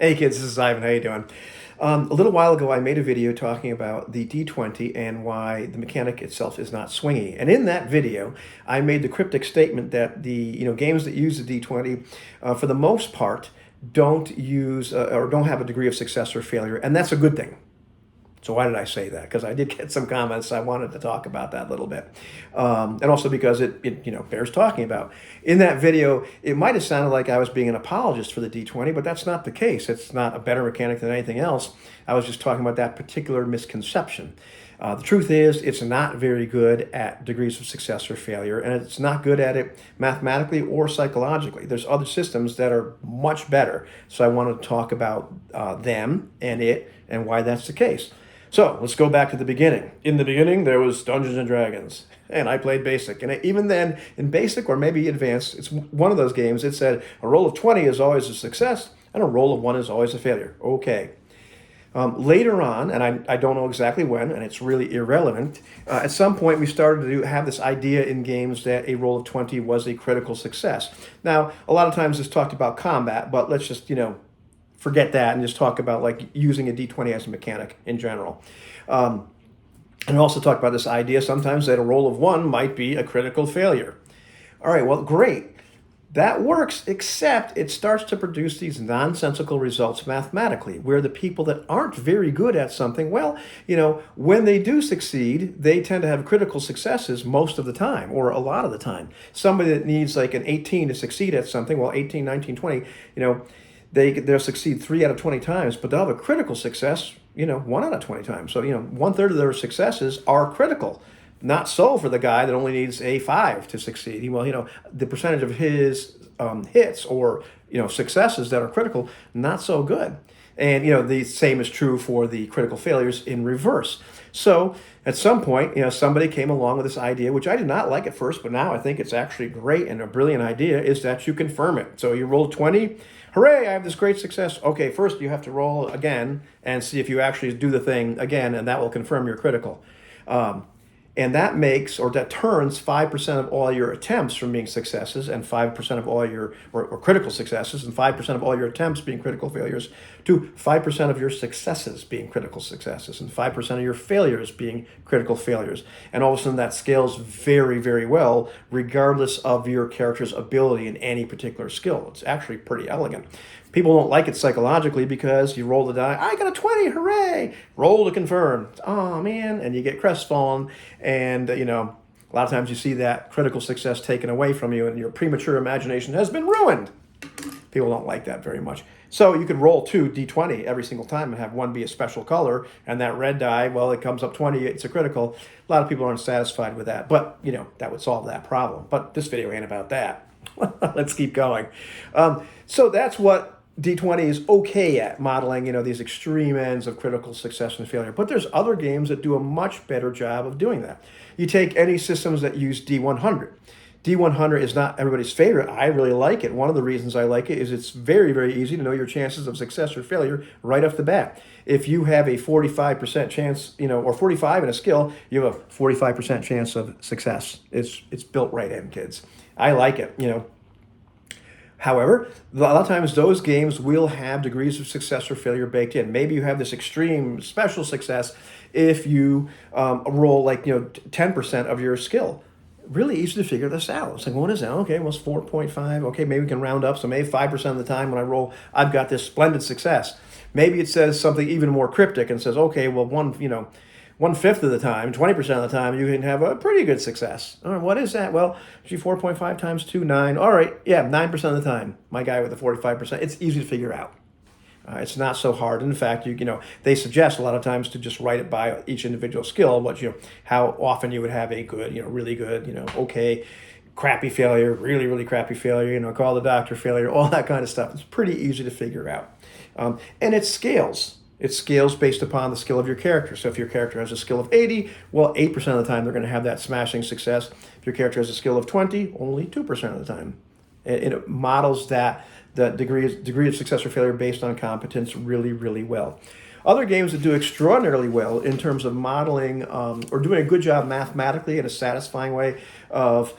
Hey kids, this is Ivan. How you doing? A little while ago, I made a video talking about the D20 and why the mechanic itself is not swingy. And in that video, I made the cryptic statement that the games that use the D20, for the most part, don't use or don't have a degree of success or failure, and that's a good thing. So why did I say that? Because I did get some comments. I wanted to talk about that a little bit, and also because it bears talking about. In that video, it might have sounded like I was being an apologist for the D20, but that's not the case. It's not a better mechanic than anything else. I was just talking about that particular misconception. The truth is, it's not very good at degrees of success or failure, and it's not good at it mathematically or psychologically. There's other systems that are much better. So I wanted to talk about them and it and why that's the case. So let's go back to the beginning. In the beginning, there was Dungeons and Dragons, and I played Basic. And even then, in Basic or maybe Advanced, it's one of those games. It said a roll of 20 is always a success, and a roll of 1 is always a failure. Okay. Later on, and I don't know exactly when, and it's really irrelevant, at some point we started to have this idea in games that a roll of 20 was a critical success. Now, a lot of times it's talked about combat, but let's just, forget that and just talk about like using a D20 as a mechanic in general. And also talk about this idea sometimes that a roll of 1 might be a critical failure. All right, well, great. That works, except it starts to produce these nonsensical results mathematically, where the people that aren't very good at something, well, when they do succeed, they tend to have critical successes most of the time, or a lot of the time. Somebody that needs like an 18 to succeed at something, well, 18, 19, 20, they'll succeed 3 out of 20 times, but they'll have a critical success, 1 out of 20 times. So, 1/3 of their successes are critical. Not so for the guy that only needs a 5 to succeed. Well, the percentage of his hits or, successes that are critical, not so good. And, the same is true for the critical failures in reverse. So at some point, somebody came along with this idea, which I did not like at first, but now I think it's actually great and a brilliant idea, is that you confirm it. So you roll 20, hooray, I have this great success. Okay, first you have to roll again and see if you actually do the thing again, and that will confirm you're critical. And that turns 5% of all your attempts from being successes and 5% of all your, or critical successes, and 5% of all your attempts being critical failures to 5% of your successes being critical successes and 5% of your failures being critical failures. And all of a sudden that scales very, very well, regardless of your character's ability in any particular skill. It's actually pretty elegant. People don't like it psychologically because you roll the die, I got a 20, hooray! Roll to confirm. Oh man, and you get crestfallen, and a lot of times you see that critical success taken away from you and your premature imagination has been ruined. People don't like that very much. So you could roll 2 D20 every single time and have 1 be a special color, and that red die, well, it comes up 20, it's a critical. A lot of people aren't satisfied with that, but that would solve that problem. But this video ain't about that. Let's keep going. So that's what D20 is okay at, modeling, these extreme ends of critical success and failure. But there's other games that do a much better job of doing that. You take any systems that use D100. D100 is not everybody's favorite. I really like it. One of the reasons I like it is it's very, very easy to know your chances of success or failure right off the bat. If you have a 45% chance, or 45 in a skill, you have a 45% chance of success. It's built right in, kids. I like it, However, a lot of times those games will have degrees of success or failure baked in. Maybe you have this extreme special success if you roll 10% of your skill. Really easy to figure this out. It's like, what is that? Okay, well, it's 4.5. Okay, maybe we can round up. So maybe 5% of the time when I roll, I've got this splendid success. Maybe it says something even more cryptic and says, okay, well, 1/5 of the time, 20% of the time, you can have a pretty good success. All right, what is that? Well, 4.5 times 2, 9. All right, yeah, 9% of the time. My guy with the 45%. It's easy to figure out. It's not so hard. In fact, they suggest a lot of times to just write it by each individual skill, but how often you would have a good, really good, okay, crappy failure, really, really crappy failure, call the doctor failure, all that kind of stuff. It's pretty easy to figure out. And it scales. It scales based upon the skill of your character. So if your character has a skill of 80, well, 8% of the time they're going to have that smashing success. If your character has a skill of 20, only 2% of the time. And it models that the degree of success or failure based on competence really, really well. Other games that do extraordinarily well in terms of modeling or doing a good job mathematically in a satisfying way of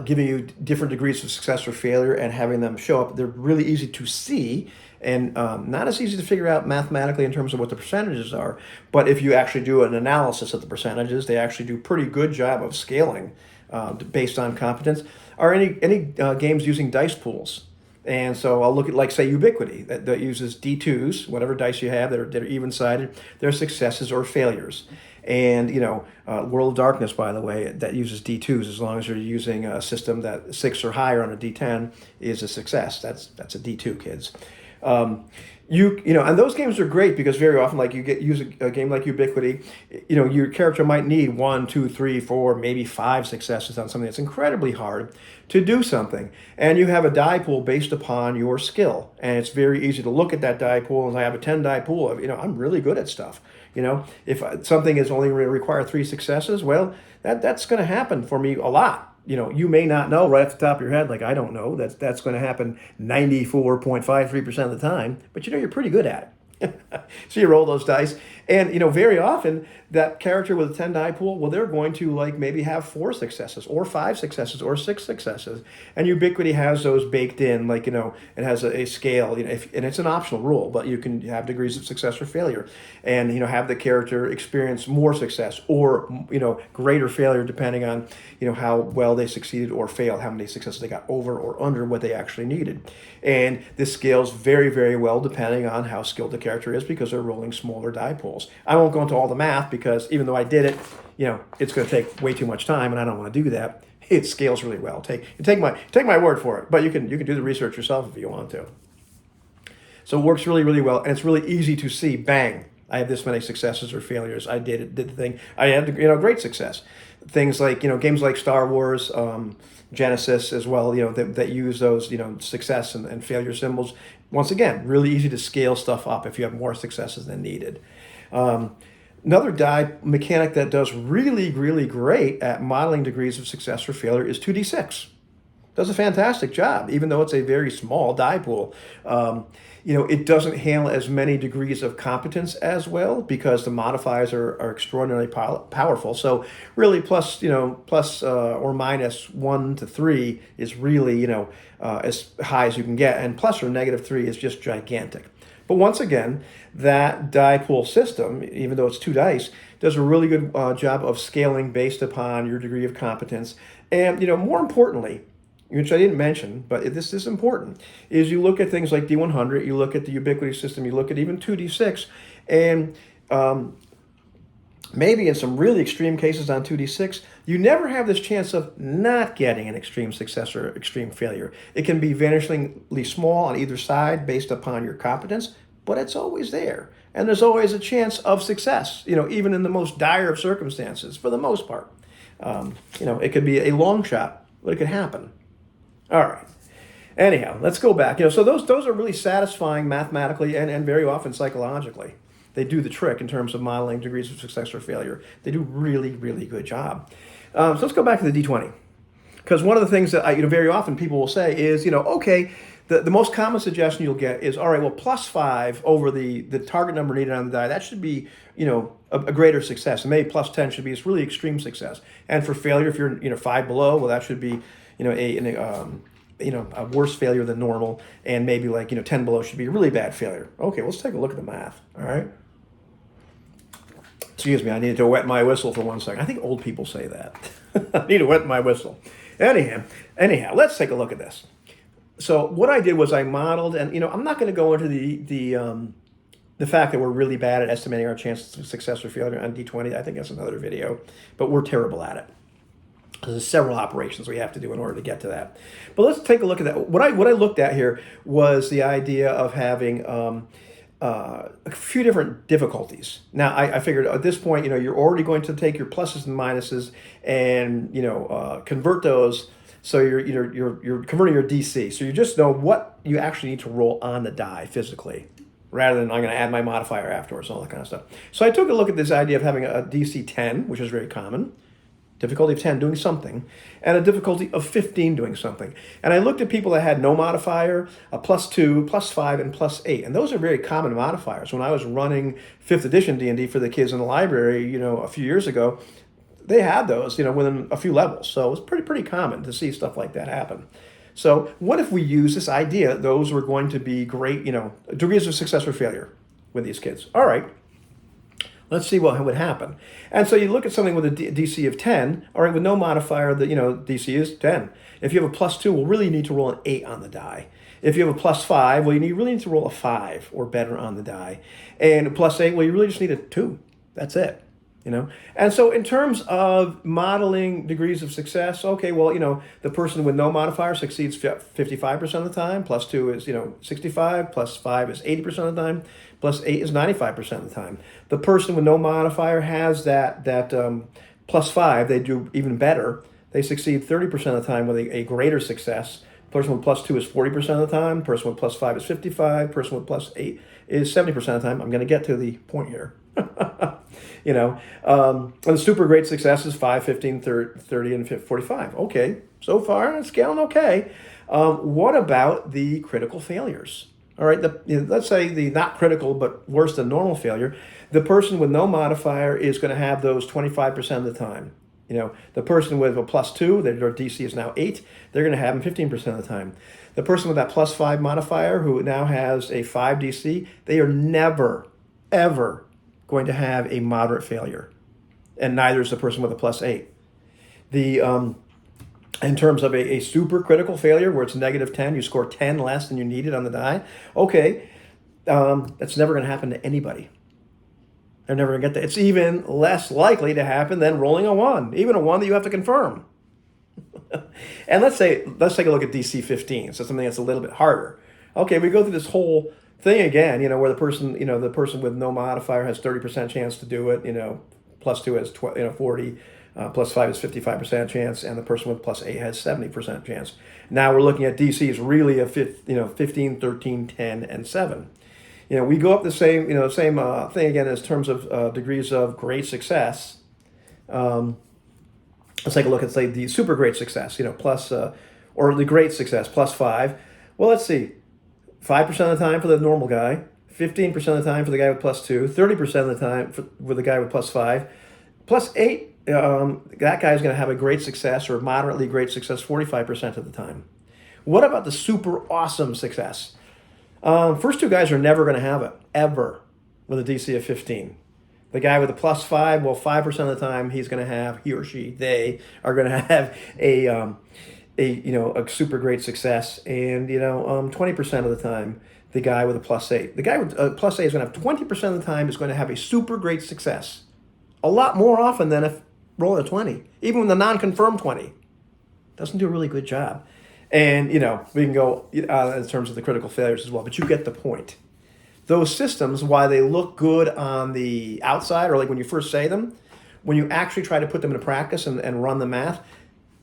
giving you different degrees of success or failure and having them show up. They're really easy to see and not as easy to figure out mathematically in terms of what the percentages are. But if you actually do an analysis of the percentages, they actually do a pretty good job of scaling based on competence. Are any games using dice pools? And so I'll look at, like, say, Ubiquity, that uses D2s, whatever dice you have that are even-sided. They're successes or failures. And, World of Darkness, by the way, that uses D2s, as long as you're using a system that 6 or higher on a D10 is a success. That's a D2, kids. And those games are great because very often, like, use a game like Ubiquity, your character might need 1, 2, 3, 4, maybe 5 successes on something that's incredibly hard to do something. And you have a die pool based upon your skill. And it's very easy to look at that die pool, and I have a 10 die pool of, I'm really good at stuff. If something is only going to require 3 successes, well, that's going to happen for me a lot. You may not know right off the top of your head, like I don't know, that's going to happen 94.53% of the time, but you're pretty good at it. So you roll those dice, and very often that character with a 10 die pool, well, they're going to maybe have 4 successes or 5 successes or 6 successes, and Ubiquity has those baked in, it has a scale, and it's an optional rule, but you can have degrees of success or failure, and have the character experience more success or greater failure depending on how well they succeeded or failed, how many successes they got over or under what they actually needed. And this scales very, very well depending on how skilled the character is, because they're rolling smaller die pools. I won't go into all the math because even though I did it, it's going to take way too much time, and I don't want to do that. It scales really well. Take my word for it, but you can do the research yourself if you want to. So it works really, really well, and it's really easy to see. Bang! I have this many successes or failures. I did the thing. I had great success. Things like games like Star Wars, Genesis as well. That use those success and failure symbols. Once again, really easy to scale stuff up if you have more successes than needed. Another die mechanic that does really, really great at modeling degrees of success or failure is 2d6. Does a fantastic job, even though it's a very small die pool. It doesn't handle as many degrees of competence as well because the modifiers are extraordinarily powerful. So really, plus or minus 1 to 3 is really as high as you can get, and plus or negative 3 is just gigantic. But once again, that die pool system, even though it's 2 dice, does a really good job of scaling based upon your degree of competence. And more importantly, which I didn't mention, but this is important, is you look at things like D100, you look at the Ubiquity system, you look at even 2D6, and maybe in some really extreme cases on 2D6, you never have this chance of not getting an extreme success or extreme failure. It can be vanishingly small on either side based upon your competence, but it's always there. And there's always a chance of success, even in the most dire of circumstances, for the most part. It could be a long shot, but it could happen. All right. Anyhow, let's go back. So those are really satisfying mathematically and very often psychologically. They do the trick in terms of modeling degrees of success or failure. They do really, really good job. So let's go back to the D20. Because one of the things that very often people will say is, okay, the most common suggestion you'll get is, all right, well, plus 5 over the target number needed on the die, that should be, a greater success. And maybe plus 10 should be this really extreme success. And for failure, if you're 5 below, well, that should be a worse failure than normal, and maybe 10 below should be a really bad failure. Okay, let's take a look at the math. All right. Excuse me, I needed to wet my whistle for 1 second. I think old people say that. I need to wet my whistle. Anyhow, let's take a look at this. So what I did was I modeled, and I'm not going to go into the fact that we're really bad at estimating our chances of success or failure on D20. I think that's another video, but we're terrible at it. There's several operations we have to do in order to get to that. But let's take a look at that. What I looked at here was the idea of having a few different difficulties. Now, I figured at this point, you're already going to take your pluses and minuses and convert those. So you're converting your DC. So you just know what you actually need to roll on the die physically, rather than I'm going to add my modifier afterwards, all that kind of stuff. So I took a look at this idea of having a DC 10, which is very common. Difficulty of 10 doing something, and a difficulty of 15 doing something. And I looked at people that had no modifier, a +2, +5, and +8. And those are very common modifiers. When I was running 5th edition D&D for the kids in the library, a few years ago, they had those, within a few levels. So it was pretty common to see stuff like that happen. So what if we use this idea, those were going to be great, degrees of success or failure with these kids? All right, let's see what would happen. And so you look at something with a DC of 10, all right, with no modifier, DC is 10. If you have a +2, well, really you need to roll an 8 on the die. If you have a +5, well, you really need to roll a 5 or better on the die. And a +8, well, you really just need a 2. That's it. And so in terms of modeling degrees of success, okay, well, the person with no modifier succeeds 55% of the time, +2 is, 65, +5 is 80% of the time, +8 is 95% of the time. The person with no modifier has that +5, they do even better. They succeed 30% of the time with a greater success. Person with +2 is 40% of the time, person with +5 is 55, person with +8 is 70% of the time. I'm going to get to the point here. And the super great success is 5, 15, 30, and 45. Okay, so far it's scaling okay. What about the critical failures? All right, let's say the not critical but worse than normal failure. The person with no modifier is going to have those 25% of the time. The person with a +2, their DC is now 8, they're going to have them 15% of the time. The person with that +5 modifier who now has a 5 DC, they are never, ever going to have a moderate failure. And neither is the person with a +8. In terms of a super critical failure where it's -10, you score 10 less than you needed on the die, okay, that's never going to happen to anybody. They're never going to get that. It's even less likely to happen than rolling a 1, even a 1 that you have to confirm. And let's take a look at DC 15, so something that's a little bit harder. Okay, we go through this whole thing again, where the person with no modifier has 30% chance to do it, +2 has 40, +5 is 55% chance, and the person with +8 has 70% chance. Now we're looking at DCs really of 15, 13, 10, and 7. We go up the same thing again in terms of degrees of great success. Let's take a look at, say, the super great success, or the great success, +5. Well, let's see. 5% of the time for the normal guy, 15% of the time for the guy with +2, 30% of the time with the guy with +5, +8. That guy is going to have a great success or moderately great success 45% of the time. What about the super awesome success? First two guys are never going to have it, ever, with a DC of 15. The guy with a +5, well, 5% of the time he or she, they are going to have a super great success, and 20% of the time the guy with a +8. The guy with a +8 is going to have 20% of the time is going to have a super great success. A lot more often than if rolling a 20, even with the non-confirmed 20. Doesn't do a really good job. And, we can go in terms of the critical failures as well, but you get the point. Those systems, while they look good on the outside, or like when you first say them, when you actually try to put them into practice and run the math,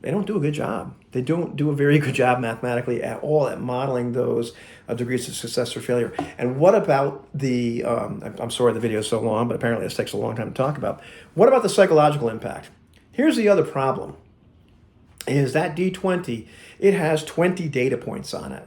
they don't do a good job. They don't do a very good job mathematically at all at modeling those degrees of success or failure. And what about I'm sorry the video is so long, but apparently this takes a long time to talk about. What about the psychological impact? Here's the other problem, is that D20, it has 20 data points on it.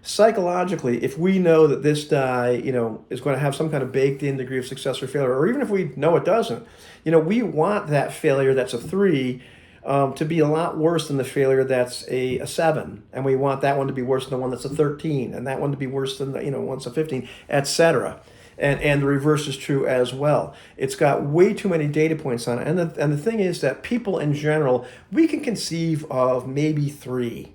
Psychologically, if we know that this die, is going to have some kind of baked-in degree of success or failure, or even if we know it doesn't, we want that failure that's a 3 to be a lot worse than the failure that's a 7. And we want that one to be worse than the one that's a 13, and that one to be worse than the, one's a 15, etc. And the reverse is true as well. It's got way too many data points on it. And the thing is that people in general, we can conceive of maybe 3,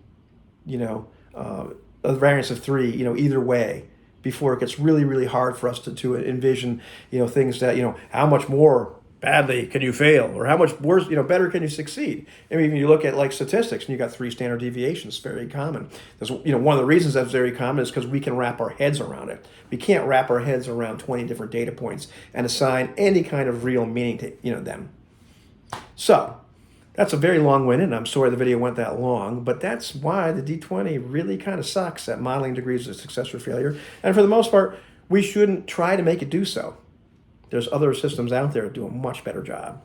a variance of 3, either way, before it gets really, really hard for us to envision, things that, how much more badly can you fail, or how much worse, better can you succeed? I mean, you look at like statistics, and you got 3 standard deviations, very common. There's, one of the reasons that's very common is because we can wrap our heads around it. We can't wrap our heads around 20 different data points and assign any kind of real meaning to, them. So that's a very long-winded, and I'm sorry the video went that long, but that's why the D20 really kind of sucks at modeling degrees of success or failure. And for the most part, we shouldn't try to make it do so. There's other systems out there that do a much better job.